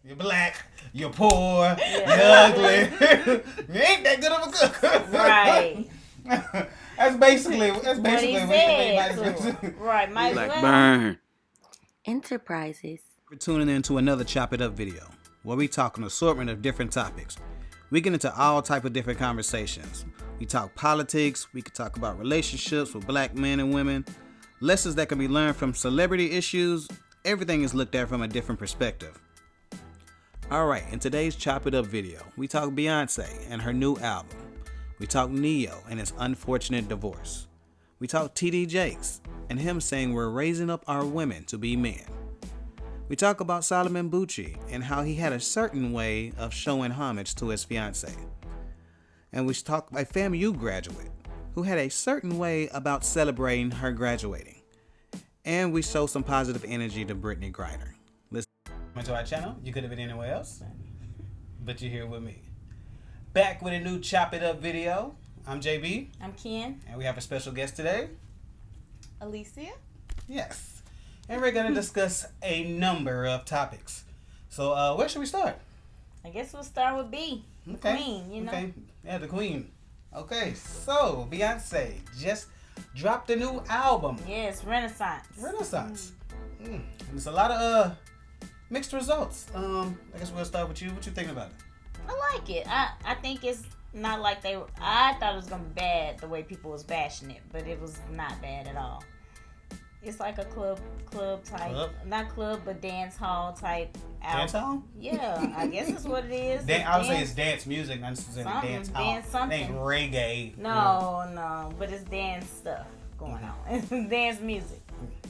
You're black. You're poor. You're ugly. You ain't that good of a cook. Right. That's basically what he said. Right, might Blackburn Enterprises. We're tuning into another Chop It Up video where we talk an assortment of different topics. We get into all type of different conversations. We talk politics. We can talk about relationships with black men and women. Lessons that can be learned from celebrity issues. Everything is looked at from a different perspective. Alright, in today's Chop It Up video, we talk Beyonce and her new album. We talk Neyo and his unfortunate divorce. We talk TD Jakes and him saying we're raising up our women to be men. We talk about Solomon Buchi and how he had a certain way of showing homage to his fiancée. And we talk a FAMU graduate who had a certain way about celebrating her graduating. And we show some positive energy to Brittany Griner. Listen to our channel. You could have been anywhere else, but you're here with me. Back with a new Chop It Up video. I'm JB. I'm Ken. And we have a special guest today. Alicia. Yes. And we're going to discuss a number of topics. So, where should we start? I guess we'll start with B. Okay. Queen, you know. Okay. Yeah, the queen. Okay, so Beyonce just dropped a new album. Yes, Renaissance. And there's a lot of mixed results. I guess we'll start with you. What you thinking about it? I like it. I think it's not like they were. I thought it was going to be bad the way people was bashing it, but it was not bad at all. It's like a club type, not club, but dance hall type album. Dance hall? Yeah, I guess that's what it is. I would say it's dance music, not necessarily dance hall. Dance something. It ain't reggae. No, but it's dance stuff going on. Dance music.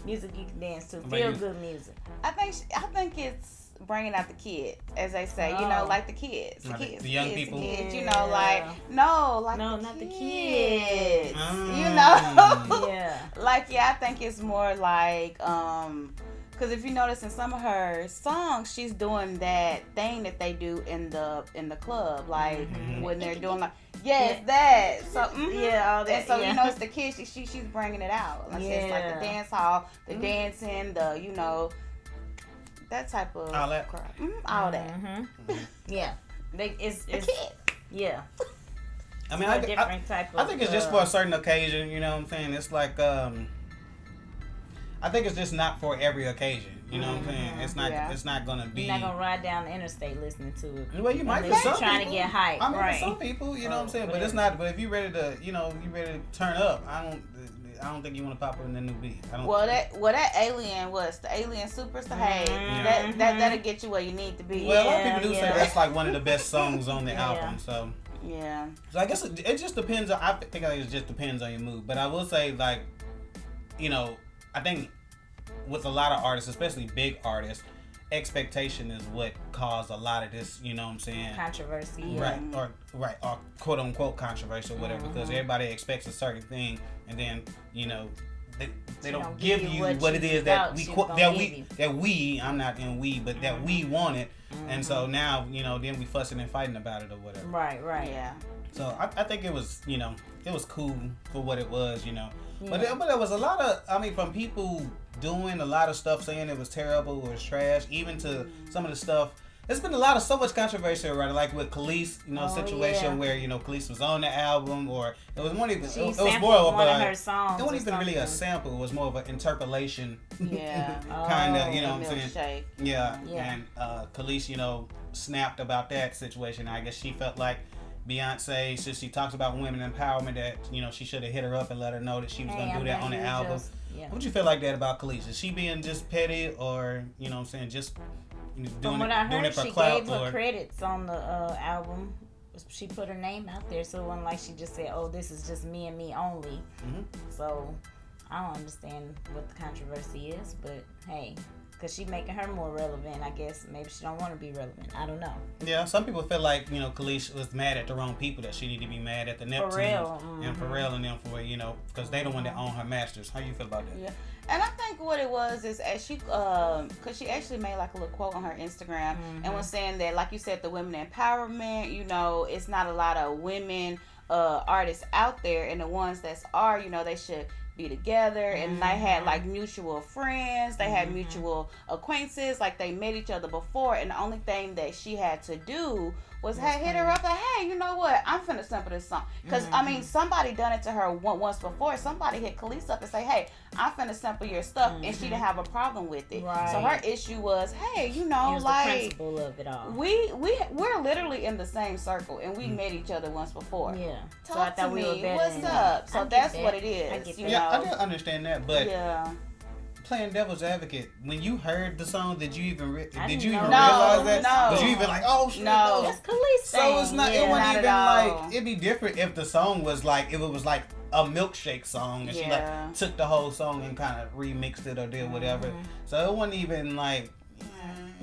Music you can dance to. Feel good music. I think it's bringing out the kid, as they say. You know, like the kids, the young people. The kids, you know, like not the kids. You know, yeah. I think it's more like because if you notice in some of her songs, she's doing that thing that they do in the club, like when they're doing like. Yes, that. So all that. And so you know, it's the kids. She's bringing it out. Like it's like the dance hall, the dancing, the that type of all that crap. All that. Yeah, it's the kid. Yeah. I mean, I think it's just for a certain occasion. You know what I'm saying? It's like I think it's just not for every occasion. You know what I'm saying? It's not. It's not gonna be. You're not gonna ride down the interstate listening to it. Well, you might be trying to get hype. I mean, right. for some people, you know what I'm saying. But it's not. But if you ready to, you ready to turn up, I don't think you want to pop up in the new beat. That Alien was the Alien Superstar. Hey, that'll get you where you need to be. Well, a lot of people do say that's like one of the best songs on the album. So yeah. So I guess it just depends on. I think it just depends on your mood. But I will say, like, I think with a lot of artists, especially big artists, expectation is what caused a lot of this, you know what I'm saying? Controversy. Right, or quote unquote controversy or whatever, because everybody expects a certain thing, and then, they don't give you what it is that we I'm not in we, but that we wanted, and so now, then we fussing and fighting about it or whatever. Right, yeah. So I think it was, it was cool for what it was, But there was a lot of, from people doing a lot of stuff saying it was terrible or it was trash, even to some of the stuff. There's been so much controversy around it, like with Khalees, situation where, Khalees was on the album, or it was more even, it was more of one of her songs. It wasn't even really a sample, it was more of an interpolation. Yeah. kind of, what I'm saying? Shake. Yeah. And Khalees, snapped about that situation. I guess she felt like Beyonce, since she talks about women empowerment, that she should have hit her up and let her know that she was gonna do that on the album. What you feel like that about Khalees? Is she being just petty, or just doing it for she clout? Gave her credits on the album. She put her name out there, so it wasn't like she just said, "Oh, this is just me and me only." So I don't understand what the controversy is, but hey. Because she's making her more relevant, I guess. Maybe she don't want to be relevant. I don't know. Yeah, some people feel like, Khalees was mad at the wrong people, that she need to be mad at the Neptunes and Pharrell and them for, because they the one that own her masters. How you feel about that? Yeah. And I think what it was is, as she, because she actually made like a little quote on her Instagram and was saying that, like you said, the women empowerment, it's not a lot of women artists out there, and the ones that are, they should be together, and they had like mutual friends, they had mutual acquaintances, like they met each other before, and the only thing that she had to do was hit her up and, hey, you know what, I'm finna sample this song. Because, I mean, somebody done it to her once before. Somebody hit Khalees up and say, hey, I'm finna sample your stuff. And she didn't have a problem with it. Right. So her issue was, hey, you know, like, the principle of it all. We're literally in the same circle, and we met each other once before. Yeah. Talk so I thought to we me. were better. What's up? So that's what it is. I get you that. Yeah, know? I do understand that, but yeah. playing devil's advocate, when you heard the song, did you even realize No, that? no. Was you even like, oh shit? No. That's Khalees. So it's not. Yeah, it wasn't not even at all. like. It'd be different if the song was like, if it was like a milkshake song, and she Yeah. like took the whole song and kind of remixed it or did whatever. So it wasn't even like,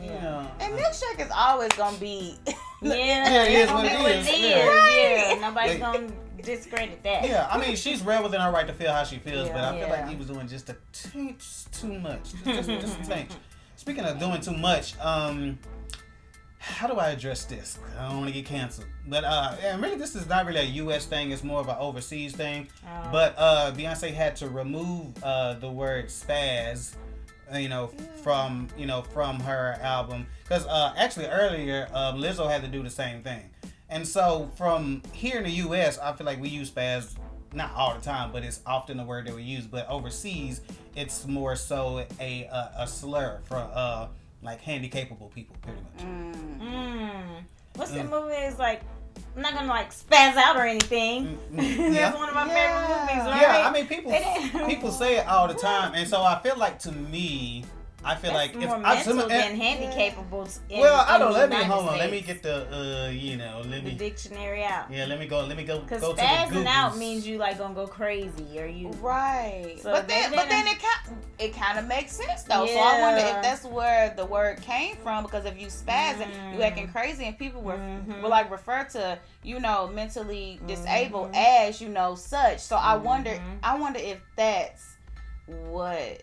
you know. And milkshake is always gonna be. Yeah, it is what it is. Yeah, nobody's gonna discredit that. Yeah, I mean, she's well within her right to feel how she feels, but I feel like Yeah. he was doing just a tinge too much. Just a tinge. Speaking of doing too much, how do I address this? I don't want to get canceled. But, and really, this is not really a U.S. thing. It's more of an overseas thing. But Beyonce had to remove the word spaz, from her album. Because actually earlier, Lizzo had to do the same thing. And so from here in the U.S., I feel like we use spaz, not all the time, but it's often the word that we use. But overseas, it's more so a slur for like handy-capable people, pretty much. What's that movie? It's like, I'm not gonna like spaz out or anything. That's one of my favorite movies, right? Yeah, I mean, people say it all the time, and so I feel like, to me, That's like more if mental than handy-capable. Let me get the the dictionary out. Yeah, let me go. Because go to the spazzing Googles. out means you like gonna go crazy, or you Right. So but then it kind of makes sense though. So I wonder if that's where the word came from, because if you spazzing, you acting crazy, and people were like refer to mentally disabled as such. So I wonder if that's where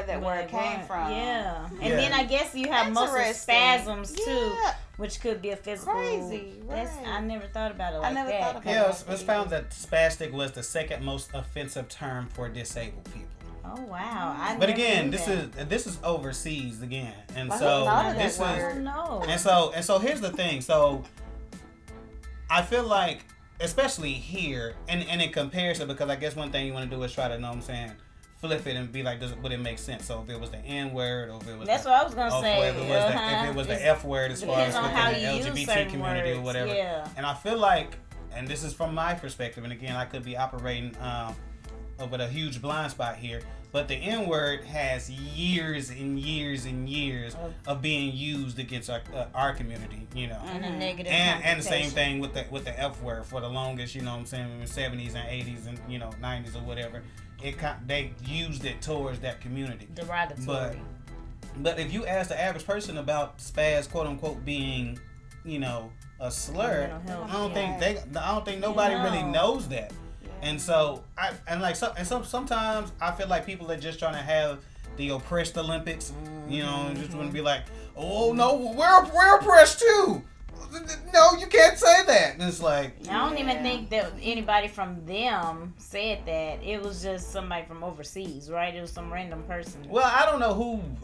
that word came from. Yeah. And then I guess you have muscle spasms too, which could be a physical. Crazy. Right. I never thought about it like that. Thought about Yeah, it. it's found that spastic was the second most offensive term for disabled people. Oh wow! But again, this is overseas again, and so this is no. And so here's the thing. So I feel like, especially here, and in comparison, because I guess one thing you want to do is try to flip it and be like, would it make sense? So if it was the N word, or if it was what I was gonna say. If it was the F word, as far as within the LGBT community or whatever. Yeah. And I feel like, and this is from my perspective, and again, I could be operating with a huge blind spot here, but the N word has years and years and years of being used against our community, And a negative and the same thing with the F word for the longest, in the 70s and 80s and 90s or whatever. They used it towards that community. Derogatory. But if you ask the average person about spaz, quote unquote, being, a slur, I don't think nobody really knows that. And so sometimes I feel like people are just trying to have the oppressed Olympics, and just want to be like, oh no, we're oppressed too. No, you can't say that. And it's like, I don't even think that anybody from them said that. It was just somebody from overseas, right? It was some random person. Well, I don't know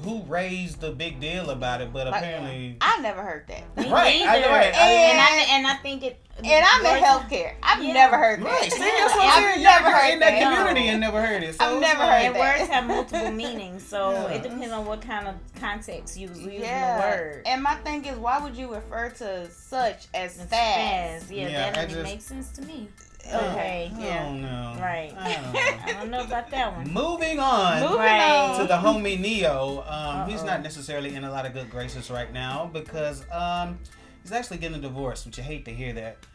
who raised the big deal about it, but apparently I never heard that. Right. I think it. And I'm in healthcare. I've never heard that. Right. See, that's what I'm saying. You're in that community and never heard it. So I've never heard that. Words have multiple meanings, so it depends on what kind of context you was using the word. And my thing is, why would you refer to such as spaz? That doesn't make sense to me. Okay. I don't know. Right. I don't know about that one. Moving on to the homie Neyo. He's not necessarily in a lot of good graces right now because he's actually getting a divorce, which you hate to hear that.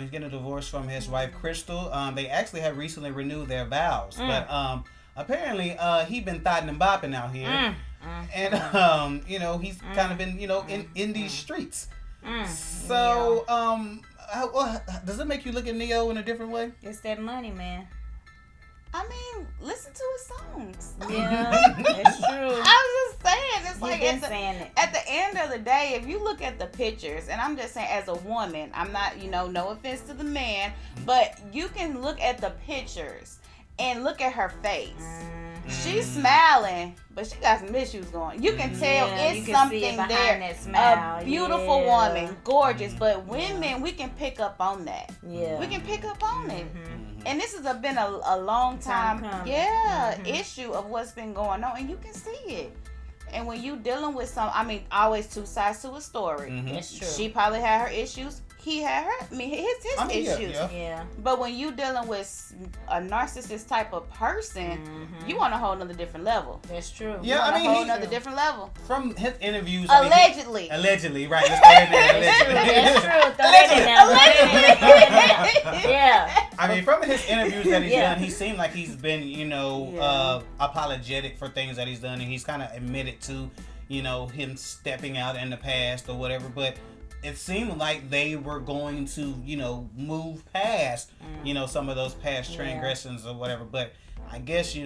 He's getting a divorce from his wife, Crystal. They actually have recently renewed their vows. But apparently he been thotting and bopping out here. And, he's kind of been, in these streets. So, does it make you look at Neyo in a different way? It's that money, man. I mean, listen to his songs. Yeah, it's true. I was just saying, it's like at the end of the day, if you look at the pictures, and I'm just saying as a woman, I'm not, no offense to the man, but you can look at the pictures and look at her face. She's smiling, but she got some issues going. You can tell it's something there. That smile. A beautiful woman, gorgeous, but women, we can pick up on that. Yeah, we can pick up on it. And this has been a long time issue of what's been going on, and you can see it. And when you dealing with always two sides to a story. That's true. She probably had her issues. He had his issues. Yeah. But when you dealing with a narcissist type of person, you on a whole nother different level. That's true. Yeah, a whole nother different level. From his interviews, allegedly, right? Let's go in there. That's true. Yeah. I mean, from his interviews that he's done, he seemed like he's been, apologetic for things that he's done, and he's kind of admitted to, him stepping out in the past or whatever. But it seemed like they were going to, move past, some of those past transgressions or whatever. But I guess,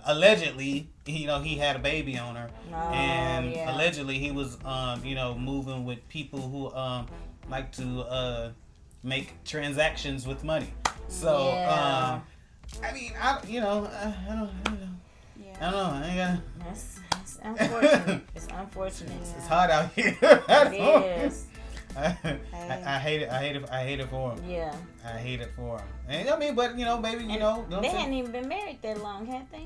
allegedly, he had a baby on her, and allegedly he was, moving with people who like to make transactions with money. So, I mean, I don't know. I don't know. I ain't gonna. It's unfortunate. It's unfortunate. It's hard out here. It is. I hate it. I hate it for him. Yeah. I hate it for him. And I mean, but baby, they hadn't even been married that long, had they?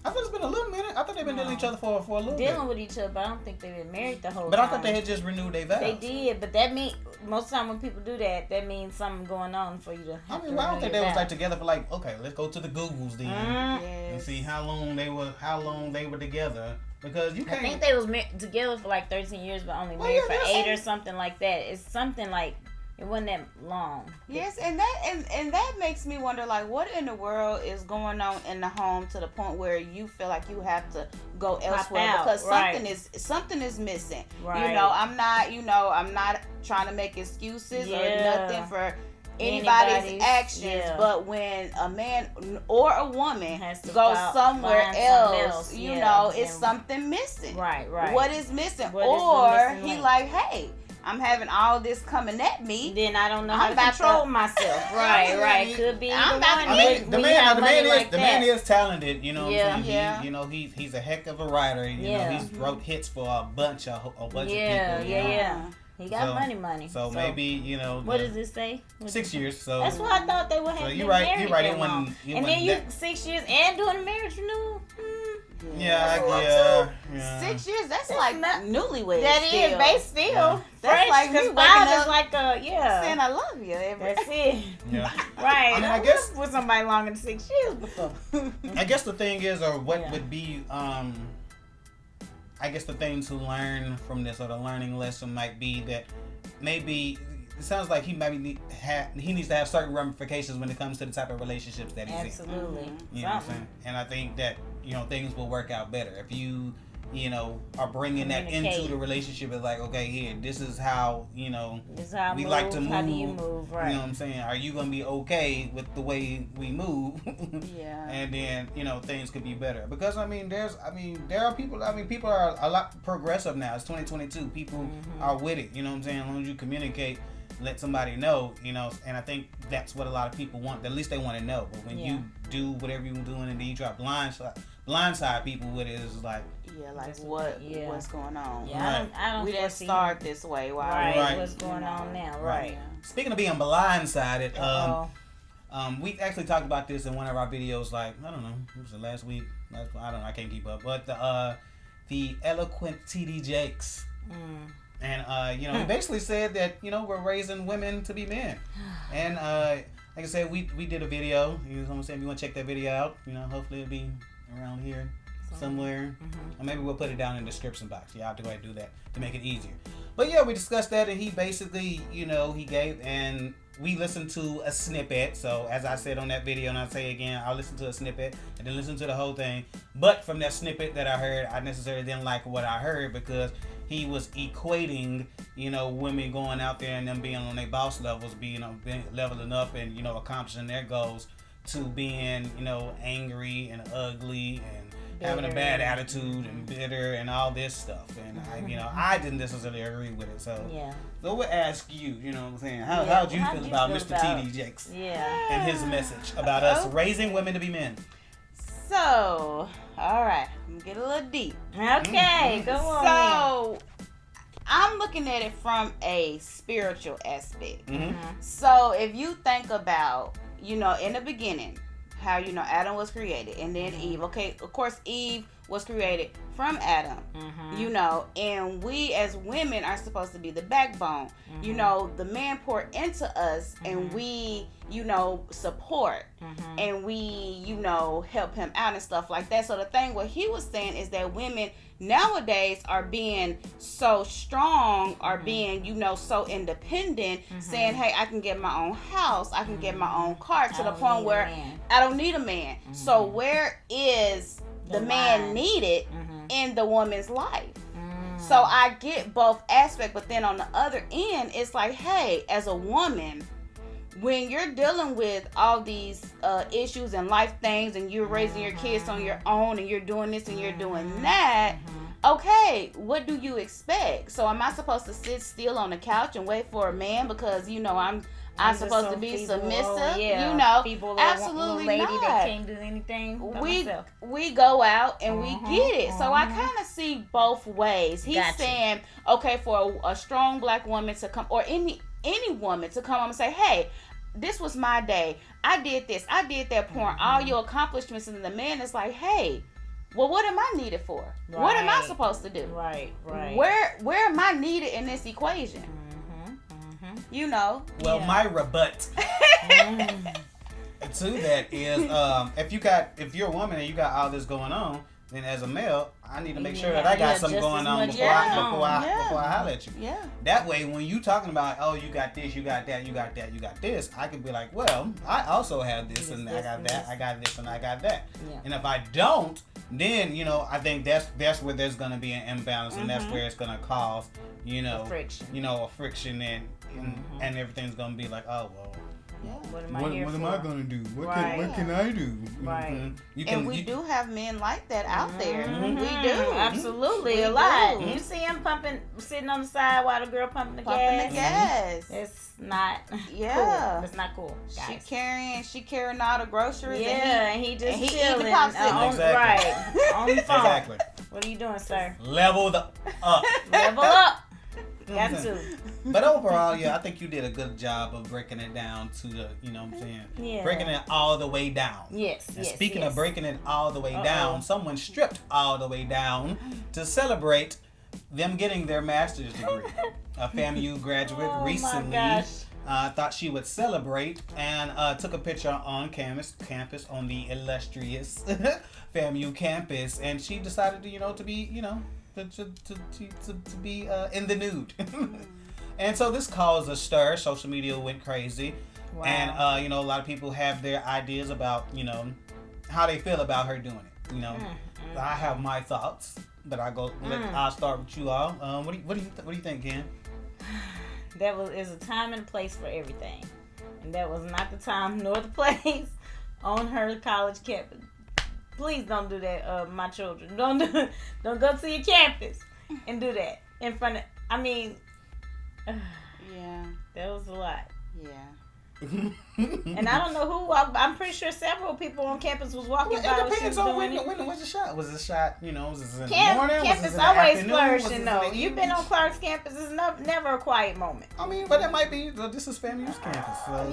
I thought it's been a little minute. I thought they've been dealing with each other for a little bit. Dealing with each other, but I don't think they've been married the whole time. But I thought they had just renewed their vows. They did, but that means most of the time when people do that, that means something going on for you to have to I don't think they vows. was together for okay, let's go to the Googles then and see how long they were together. Because you can't. I think they was together for 13 years, but only married for 8 or something like that. It's something like it wasn't that long. Yes, and that makes me wonder, what in the world is going on in the home to the point where you feel like you have to go elsewhere because something is missing. Right. I'm not trying to make excuses or nothing for anybody's actions, but when a man or a woman goes somewhere else, it's something missing. Right. What is missing? Or he hey, I'm having all this coming at me. Then I don't know how to control myself. Right. Could be the man is talented. You know what I'm saying? He's a heck of a writer. He's wrote hits for a bunch of people. Yeah. He got money. So maybe What does it say? 6 years. So that's what I thought they would have. So you're right. You're right. And then 6 years and doing a marriage renewal. Yeah. 6 years. That's newlyweds. That is. They still. Yeah. That's like me waking up saying I love you. That's it. Yeah. Right. I mean, I guess with somebody longer than 6 years before. I guess the thing is, or what would be, I guess the thing to learn from this, or the learning lesson might be that maybe it sounds like he needs to have certain ramifications when it comes to the type of relationships that he's in. Absolutely. You know what I'm saying? And I think that things will work out better if you are bringing that into the relationship. It's okay, here, this is how we like to move. How do you move? Right. You know what I'm saying? Are you gonna be okay with the way we move? Yeah. And then things could be better because there are people. People are a lot progressive now. It's 2022. People are with it. You know what I'm saying? As long as you communicate, let somebody know. And I think that's what a lot of people want. At least they want to know. But when you do whatever you're doing and then you try blindside people with it, it's what's going on? Yeah, right. I don't we didn't start this way. Right. What's going on now? Right. Speaking of being blindsided, we actually talked about this in one of our videos. I don't know, it was last week. I don't know. I can't keep up. But the eloquent TD Jakes. And he basically said that we're raising women to be men. And like I said, we did a video. He was gonna say if you want to check that video out, hopefully it'll be around here somewhere. Or maybe we'll put it down in the description box. You have to go ahead and do that to make it easier. But yeah, we discussed that, and he basically, he gave, and we listened to a snippet. So as I said on that video, and I'll say again, I'll listen to a snippet and then listen to the whole thing. But from that snippet that I heard, I necessarily didn't like what I heard because he was equating, women going out there and them being on their boss levels, being leveling up and, accomplishing their goals to being, angry and ugly and, having a bad attitude and bitter and all this stuff. And I didn't necessarily agree with it. So So we'll ask you, you know what I'm saying? How do you feel about Mr. T.D. Jakes? And his message about us raising women to be men? So, all right, I'm gonna get a little deep. Okay, go on. So, I'm looking at it from a spiritual aspect. So, if you think about, in the beginning, how, Adam was created and then Eve. Okay, of course, Eve was created from Adam, and we as women are supposed to be the backbone. The man poured into us and we, support and we, help him out and stuff like that. So the thing what he was saying is that women nowadays are being so strong, are being, so independent, saying, hey, I can get my own house, I can get my own car, to the point where I don't need a man. So where is the man needed in the woman's life? So I get both aspects, but then on the other end, it's like, hey, as a woman, when you're dealing with all these issues and life things, and you're raising your kids on your own, and you're doing this and you're doing that, okay, what do you expect? So am I supposed to sit still on the couch and wait for a man because, I'm supposed to be submissive? People absolutely lady not. that can't do anything. We go out and we get it. So I kind of see both ways. He's saying, okay, for a strong black woman to come, or any woman to come on and say, hey, this was my day. I did this. I did that. Pouring all your accomplishments, and the man is like, hey, well, what am I needed for? Right. What am I supposed to do? Right. Where am I needed in this equation? Well, my rebut to that is, if you're a woman and you got all this going on, then as a male, I need to make sure that I got something going on before I holler at you. Yeah. That way, when you talking about, oh, you got this, you got that, you got that, you got this, I can be like, well, I also have this, and I got that, I got this, and I got that. Yeah. And if I don't, then I think that's where there's gonna be an imbalance, and that's where it's gonna cause a friction, and everything's gonna be like, oh well. Yeah. What am I gonna do? What can I do? Right. We do have men like that out there. We do. Absolutely. A lot. You see him sitting on the side while the girl pumping the gas. It's not cool. It's not cool, guys. She carrying all the groceries. And he just chilling. Exactly. On the phone. Exactly. What are you doing, sir? Level up. Level up. Got to. But overall, I think you did a good job of breaking it down to the, breaking it all the way down. Yes. And speaking of breaking it all the way down, someone stripped all the way down to celebrate them getting their master's degree. A FAMU graduate recently thought she would celebrate and took a picture on campus on the illustrious FAMU campus, and she decided to be, to be in the nude. And so this caused a stir. Social media went crazy. Wow. And a lot of people have their ideas about how they feel about her doing it. I have my thoughts, but I'll start with you all. What do you think, Ken? Is a time and a place for everything, and that was not the time nor the place on her college campus. Please don't do that, my children. Don't go to your campus and do that in front of. That was a lot. Yeah. And I don't know who walked. I'm pretty sure several people on campus was walking by. It depends on when was the shot. Was it a shot? Was it in the morning? Campus always flourishing though. You've been on Clark's campus. It's never a quiet moment. But it might be. This is FAMU's campus. So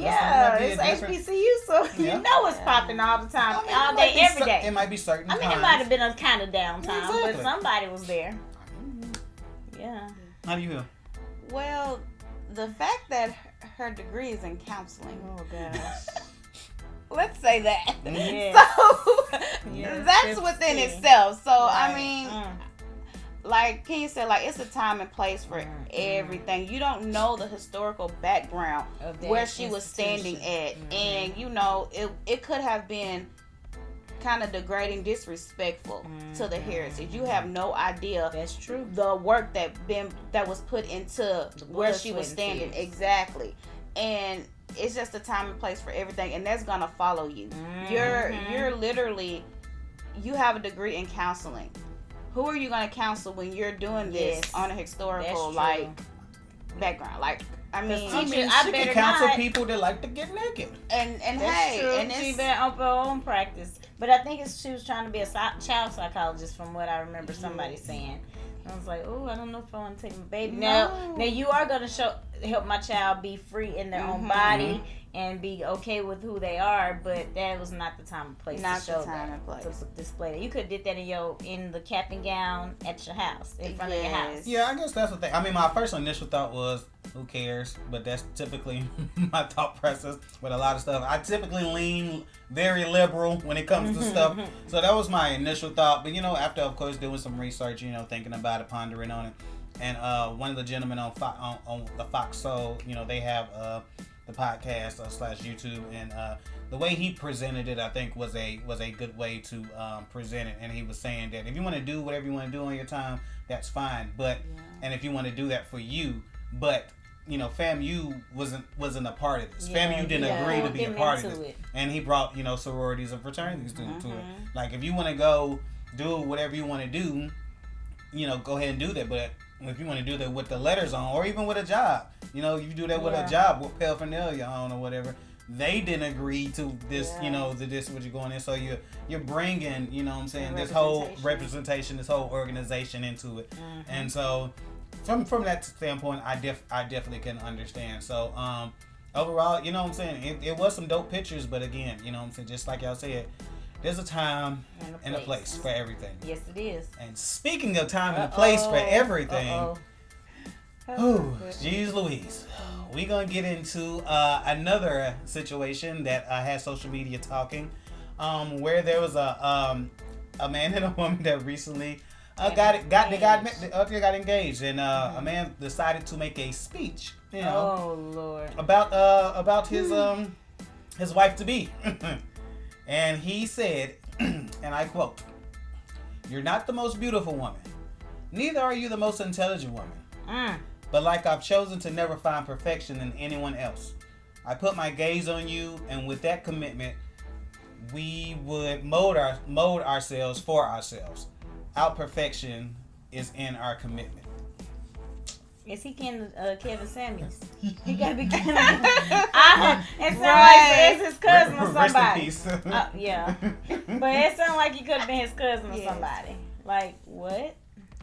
it's HBCU, so you know it's popping all the time, all day, every day. It might be certain. It might have been a kind of downtime, but somebody was there. Yeah. How do you feel? Well, the fact that her degree is in counseling. Oh gosh. Let's say that. Yeah. So that's within itself. So like Ken said, it's a time and place for everything. You don't know the historical background of where she was standing at, and it could have been kind of degrading, disrespectful to the heritage. You have no idea. That's true. The work that was put into where she was standing. Exactly. And it's just a time and place for everything, and that's gonna follow you. You're literally, you have a degree in counseling. Who are you going to counsel when you're doing this on a historical background? Like, I mean, she can counsel people that like to get naked. And that's hey, true. and She been up her own practice, but I think she was trying to be a child psychologist, from what I remember somebody saying. I was like, oh, I don't know if I want to take my baby. Now you are going to help my child be free in their own body and be okay with who they are, but that was not the time and place to show that. To display that. You could have did that in the cap and gown at your house, in front of your house. Yeah, I guess that's the thing. I mean, my first initial thought was, who cares? But that's typically my thought process with a lot of stuff. I typically lean very liberal when it comes to stuff. So that was my initial thought. But, after, of course, doing some research, thinking about it, pondering on it. And one of the gentlemen on the Fox Soul, they have the podcast / YouTube. And the way he presented it, I think, was a good way to present it. And he was saying that if you want to do whatever you want to do on your time, that's fine. But and if you want to do that for you, but FAMU wasn't a part of this. FAMU didn't agree to be a part of this. And he brought, sororities and fraternities to it. Like, if you want to go do whatever you want to do, go ahead and do that. But if you want to do that with the letters on, or even with a job, you do that with a job, with paraphernalia on or whatever, they didn't agree to this, this what you're going in. So you're bringing, this whole representation, this whole organization into it. And so from that standpoint, I definitely can understand. So overall, it was some dope pictures, but again, just like y'all said, there's a time and a place for everything. Yes, it is. And speaking of time and a place for everything, geez Louise, we gonna get into another situation that had social media talking, where there was a man and a woman that recently got engaged, and a man decided to make a speech, about his wife to be, and he said, and I quote, "You're not the most beautiful woman, neither are you the most intelligent woman, but like I've chosen to never find perfection in anyone else, I put my gaze on you, and with that commitment, we would mold ourselves for ourselves. Our perfection is in our commitment." Is he Kevin Samuels? He gotta be Kevin. It sounds like it's his cousin or somebody. Rest in peace. Yeah, but it sounds like he could have been his cousin or somebody. Like, what?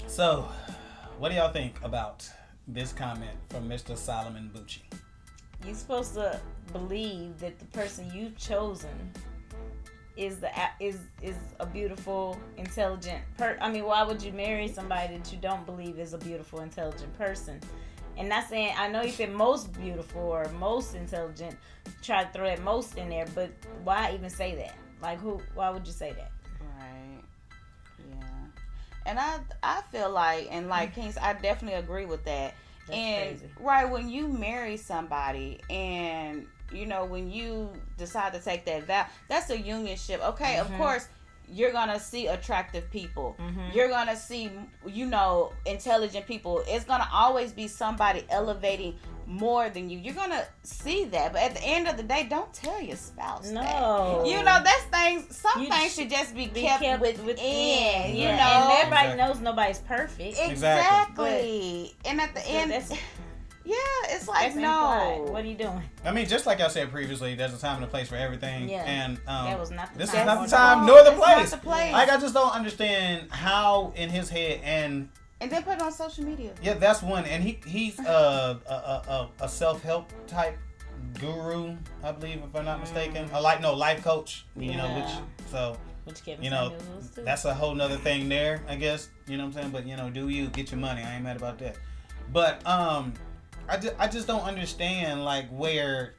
So, what do y'all think about this comment from Mr. Solomon Buchi? You're supposed to believe that the person you've chosen is a beautiful, intelligent I mean, why would you marry somebody that you don't believe is a beautiful, intelligent person? And not saying, I know you said most beautiful or most intelligent, try to throw that most in there, but why even say that? Like, why would you say that? Right. Yeah. And I feel like, and like Kings, I definitely agree with that. That's and crazy. Right, when you marry somebody and when you decide to take that vow, that's a unionship. Okay, of course, you're going to see attractive people. You're going to see, intelligent people. It's going to always be somebody elevating more than you. You're going to see that. But at the end of the day, don't tell your spouse that. That's things, some things should just be kept within. And everybody knows nobody's perfect. Exactly. And at the end... Yeah, it's like, that's no. What are you doing? I mean, just like I said previously, there's a time and a place for everything. Yeah. And that was not the this time. is not the time nor the place. Not the place. Like, I just don't understand how in his head and then put it on social media. Yeah, that's one. And he's a self-help type guru, I believe, if I'm not mistaken. Life coach. Which that's a whole nother thing there, I guess. You know what I'm saying? But do you get your money? I ain't mad about that. But I just don't understand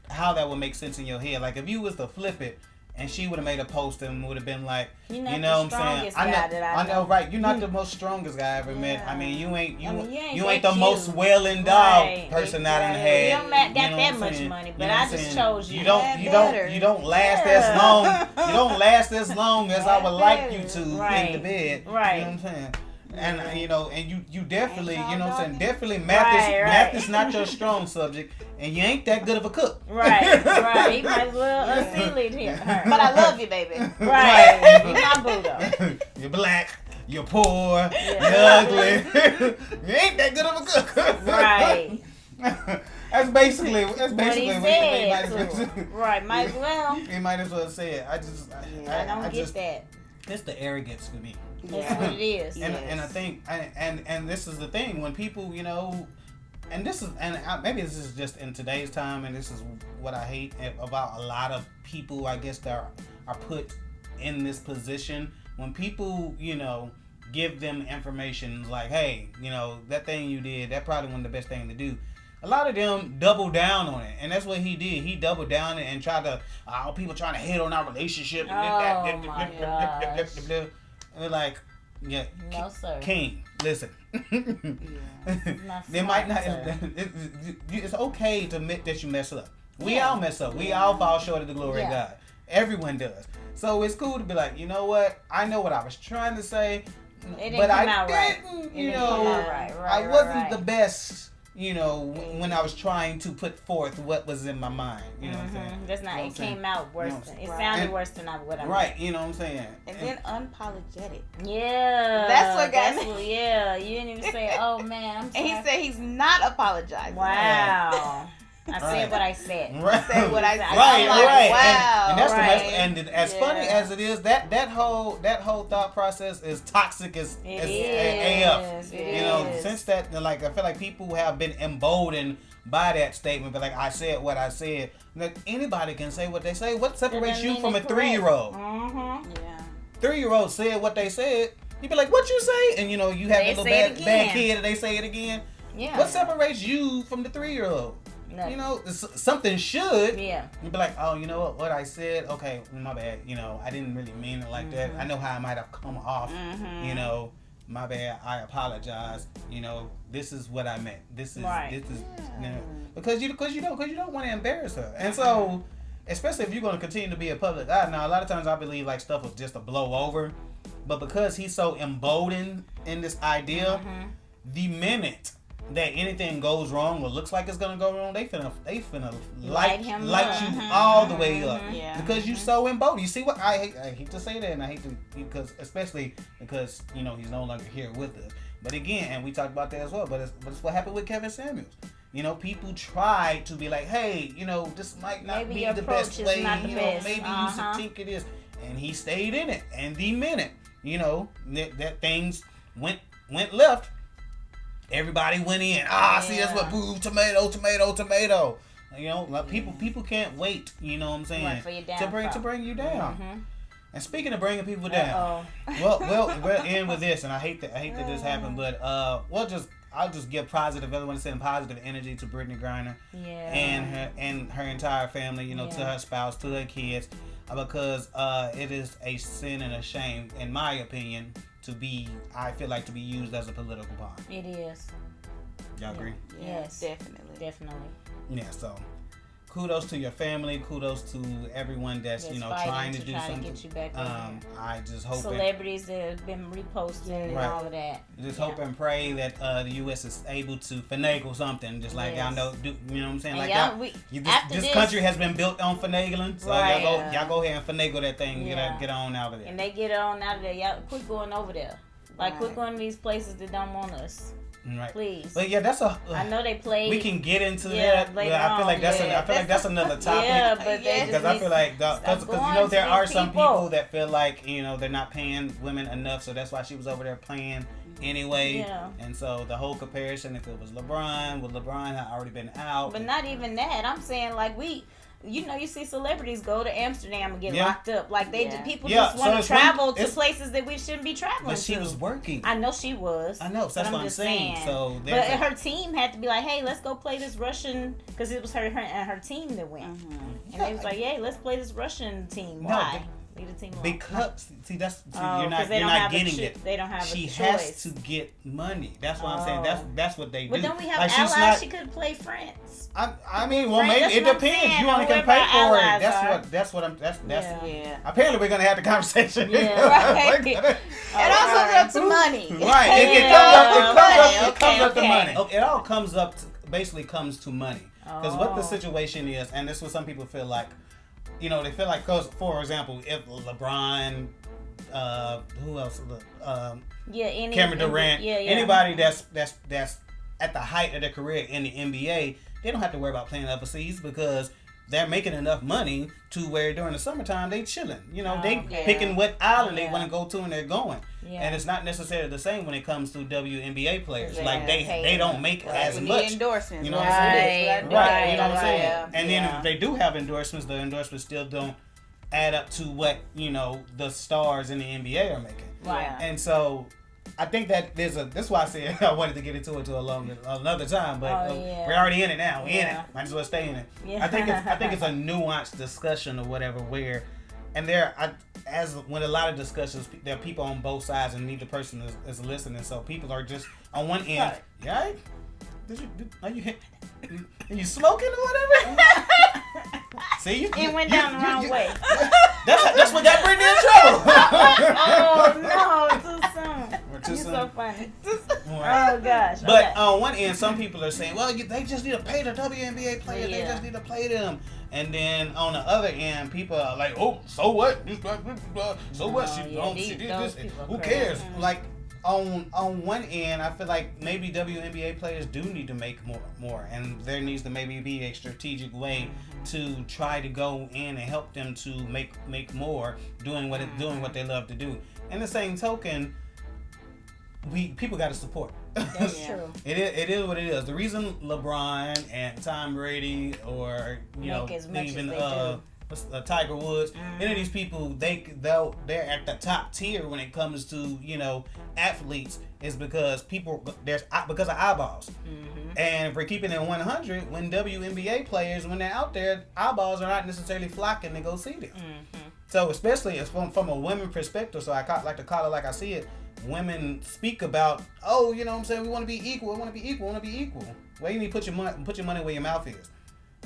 how that would make sense in your head. Like, if you was to flip it and she would have made a post and would have been like, what I'm saying? I know, right? You're not the most strongest guy I ever met. I mean, you ain't the most well-endowed person out in the head. You don't got that much money, but I just chose you. You don't last as long. You don't last as long as I would like you to in the bed. Right. You know what I'm saying? And and you definitely, definitely math is not your strong subject. and you ain't that good of a cook. Right. He might as well seal it here. But I love you, baby. Right. You my boo though. You're black. You're poor. You're ugly. You ain't that good of a cook. Right. That's basically what he said. Right, might as well. He might as well say it. I don't get that. It's the arrogance for me. That's what it is. And I think and this is the thing when people, you know, and this is maybe this is just in today's time, and this is what I hate about a lot of people, I guess, that are put in this position. When people, you know, give them information like, hey, you know, that thing you did, that probably wasn't the best thing to do. A lot of them double down on it, and that's what he did. He doubled down and tried to, people trying to hit on our relationship. Oh my gosh. And they're like, yeah, no sir. King, listen. They might not. It's okay to admit that you mess up. We all mess up. We all fall short of the glory of God. Everyone does. So it's cool to be like, you know what? I know what I was trying to say, but I didn't. You know, I wasn't the best. You know, when I was trying to put forth what was in my mind. You know what I'm saying? That's not. It came out worse. It sounded worse than what I meant. Right. You know what I'm saying? And then unapologetic. Yeah. That's what got me. Yeah. You didn't even say, "Oh man, I'm sorry." And he said he's not apologizing. Wow. I said what I said. Right. I said what I said. Right. Wow. And that's the mess. And as funny as it is, that whole thought process is toxic as AF. You know, since that, like, I feel like people have been emboldened by that statement. But like, I said what I said. Like, anybody can say what they say. What separates you from a 3-year-old? Mm-hmm. Yeah. 3-year-old said what they said. You be like, what you say? And you know, you have a little bad kid and they say it again. Yeah. What separates you from the 3-year-old? Nothing. You know, something should. Yeah. You'd be like, oh, you know what I said? Okay, my bad. You know, I didn't really mean it like that. I know how I might have come off. You know, my bad. I apologize. You know, this is what I meant. This is you know, because you don't want to embarrass her. And so, especially if you're going to continue to be a public eye. Now, a lot of times I believe like stuff was just a blow over, but because he's so emboldened in this idea, the minute that anything goes wrong or looks like it's gonna go wrong, they finna light you all the way up because you so emboldened. You see what I hate to say that, and I hate to especially because you know he's no longer here with us. But again, and we talked about that as well. But it's what happened with Kevin Samuels. You know, people try to be like, hey, you know, this might not be the best way. You know, maybe you should think it is, and he stayed in it. And the minute you know that things went left. Everybody went in. See, that's what boo, tomato. You know, like people can't wait. You know what I'm saying? To bring you down. And speaking of bringing people down, well, we're in with this, and I hate that this happened, but I'll just give positive. Everyone send positive energy to Brittany Griner and her entire family. You know, to her spouse, to her kids, because it is a sin and a shame, in my opinion. I feel like to be used as a political pawn. It is. Y'all agree? Yes, definitely. Yeah. So, kudos to your family. Kudos to everyone that's trying to do something. To get you back I just hope celebrities that have been reposting and all of that. Just hope and pray that the U.S. is able to finagle something, just like y'all know. You know what I'm saying? And like this country has been built on finagling, so y'all go ahead and finagle that thing. Get on out of there. And they get on out of there. Y'all quit going over there. Like quit going to these places that don't want us. Right. Please. But I know they played. We can get into that. I feel like that's another topic. Yeah, but because I feel like because you know there are some people that feel like they're not paying women enough, so that's why she was over there playing anyway. Yeah. And so the whole comparison, if it was LeBron, would LeBron have already been out? But not even that. I'm saying like you see celebrities go to Amsterdam and get locked up. Like people just want to travel to places that we shouldn't be traveling to. But she was working. I know she was. I know. So that's what I'm saying. So, but her team had to be like, hey, let's go play this Russian, because it was her team that went, and they was like, hey, let's play this Russian team. Why? Leave the team alone. Because you're not getting it. They don't have she a choice. Has to get money. That's what I'm saying. That's what they do. But don't we have allies? She could play France. I mean, well, maybe it depends. You only can pay for it. That's what I'm. Apparently, we're gonna have the conversation. Yeah, right. It all comes up to money. Right. It comes up to money. It all comes up to basically comes to money. Because what the situation is, and this is what some people feel like, you know, they feel like, cause for example, if LeBron, who else? Kevin Durant, anybody that's at the height of their career in the NBA, they don't have to worry about playing overseas because they're making enough money to where during the summertime they chilling. You know, they picking what island they want to go to and they're going. Yeah. And it's not necessarily the same when it comes to WNBA players. Like they don't make as much. Endorsements. You know what I'm saying? Right. You know what I'm saying? Yeah. And then if they do have endorsements, the endorsements still don't add up to what, you know, the stars in the NBA are making. Right. And so I think that that's why I said I wanted to get into it another time, but we're already in it now. We're in it. Might as well stay in it. Yeah. I think it's a nuanced discussion or whatever where, and when a lot of discussions, there are people on both sides and neither person is listening. So people are just on one end. Yeah. Are you smoking or whatever? See, it went down the wrong way. That's what got Brittany in trouble. Oh no, too soon. You're so funny. Oh gosh. But on one end, some people are saying, well, they just need to pay the WNBA players. They just need to pay them. And then on the other end, people are like, oh, so what? So what? She did this. Who cares? Like, on one end, I feel like maybe WNBA players do need to make more, and there needs to maybe be a strategic way to try to go in and help them to make more, doing what they love to do. In the same token, people got to support. That's true. It is what it is. The reason LeBron and Tom Brady or even Tiger Woods, any of these people, they're at the top tier when it comes to, you know, athletes, is because because of eyeballs. And if we're keeping it 100, when WNBA players, when they're out there, eyeballs are not necessarily flocking to go see them. So especially it's from a women perspective, so I like to call it like I see it. Women speak about, oh, you know what I'm saying, we want to be equal, we want to be equal. Well, you need to put your money where your mouth is.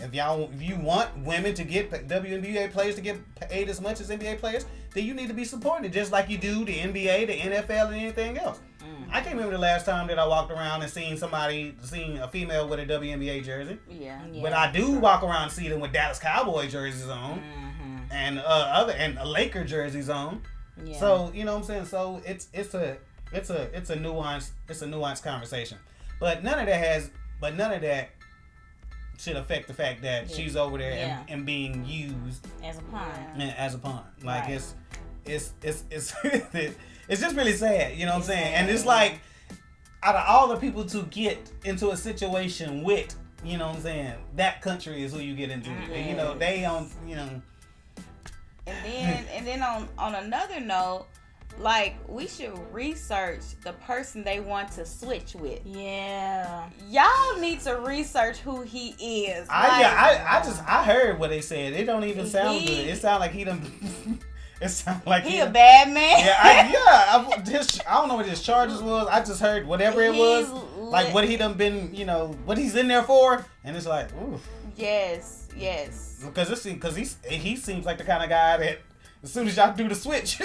If you want women to get WNBA players to get paid as much as NBA players, then you need to be supported just like you do the NBA, the NFL, and anything else. I can't remember the last time that I walked around and seen a female with a WNBA jersey. Yeah. But I do walk around and see them with Dallas Cowboy jerseys on, and and Laker jerseys on. Yeah. So you know what I'm saying. So it's a nuanced conversation. But none of that should affect the fact that she's over there and being used as a pawn. Like it's it's just really sad, you know what I'm saying? And it's like, out of all the people to get into a situation with, you know what I'm saying, that country is who you get into. And, you know, they on, you know. And then on another note, like, we should research the person they want to switch with. Yeah. Y'all need to research who he is. I heard what they said. It don't even sound good. It sounds like he done... It sounds like he a bad man. I don't know what his charges was. I just heard whatever it was. Like what he done been, you know, what he's in there for, and it's like, oof. Yes. Because he seems like the kind of guy that as soon as y'all do the switch,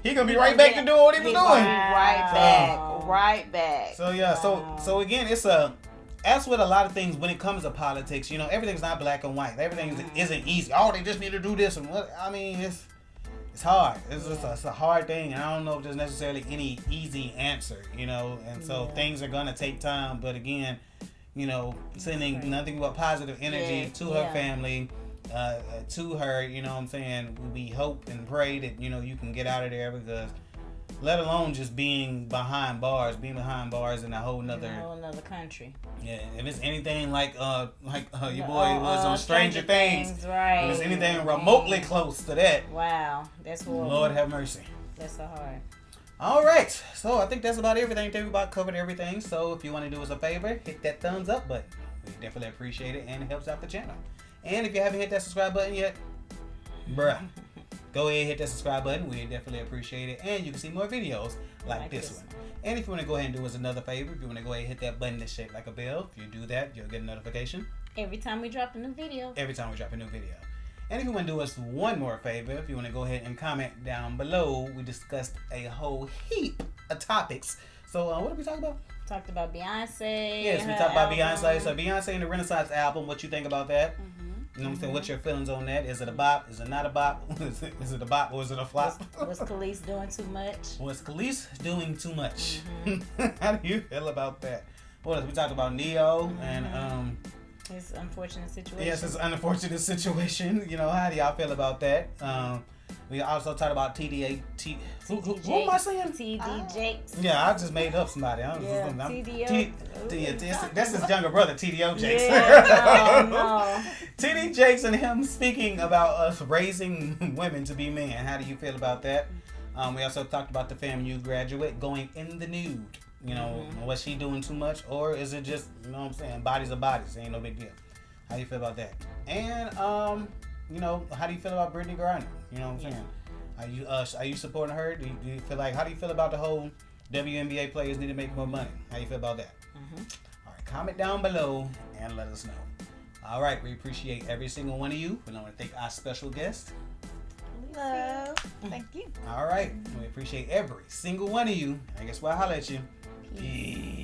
he gonna be right back to doing what he was doing. Right back. So yeah, so again, that's what a lot of things when it comes to politics, you know, everything's not black and white. Everything isn't easy. Oh, they just need to do this and what? I mean, it's hard. It's a hard thing, and I don't know if there's necessarily any easy answer, you know. And so things are gonna take time. But again, you know, sending nothing but positive energy to her family, to her. You know what I'm saying? We hope and pray that, you know, you can get out of there, because let alone just being behind bars in a whole nother country. Yeah, if it's anything like your boy was on Stranger Things, right? If it's anything remotely close to that, wow, that's horrible. Lord have mercy. That's so hard. All right, so I think that's about everything. I think we about covered everything. So if you want to do us a favor, hit that thumbs up button. We definitely appreciate it, and it helps out the channel. And if you haven't hit that subscribe button yet, bruh, go ahead and hit that subscribe button. We definitely appreciate it. And you can see more videos like this one. And if you want to go ahead and do us another favor, if you want to go ahead and hit that button that's shaped like a bell, if you do that, you'll get a notification. Every time we drop a new video. And if you want to do us one more favor, if you want to go ahead and comment down below, we discussed a whole heap of topics. So what did we talk about? talked about Beyonce. Yes, we talked about Beyonce. So Beyonce and the Renaissance album. What you think about that? You know what I'm saying? What's your feelings on that? Is it a bop? Is it not a bop? Is it a bop or is it a flop? Was Khalees doing too much? Was Khalees doing too much? How do you feel about that? What else? We talked about Neyo and His unfortunate situation. yes, his unfortunate situation. You know, how do y'all feel about that? We also talked about TDA. Who am I saying? TD Jakes. Yeah, I just made up somebody. TDO. That's his younger brother, TDO Jakes. Yeah, no. TD Jakes and him speaking about us raising women to be men. How do you feel about that? We also talked about the FAMU graduate going in the nude. You know, was she doing too much, or is it just, you know what I'm saying, bodies are bodies, ain't no big deal. How do you feel about that? And you know, how do you feel about Brittany Griner? You know what I'm saying? Are you supporting her? Do you feel like, how do you feel about the whole WNBA players need to make more money? How do you feel about that? All right, comment down below and let us know. All right, we appreciate every single one of you. We want to thank our special guest. Love. Thank you. All right, we appreciate every single one of you. I guess we'll holler at you. Peace.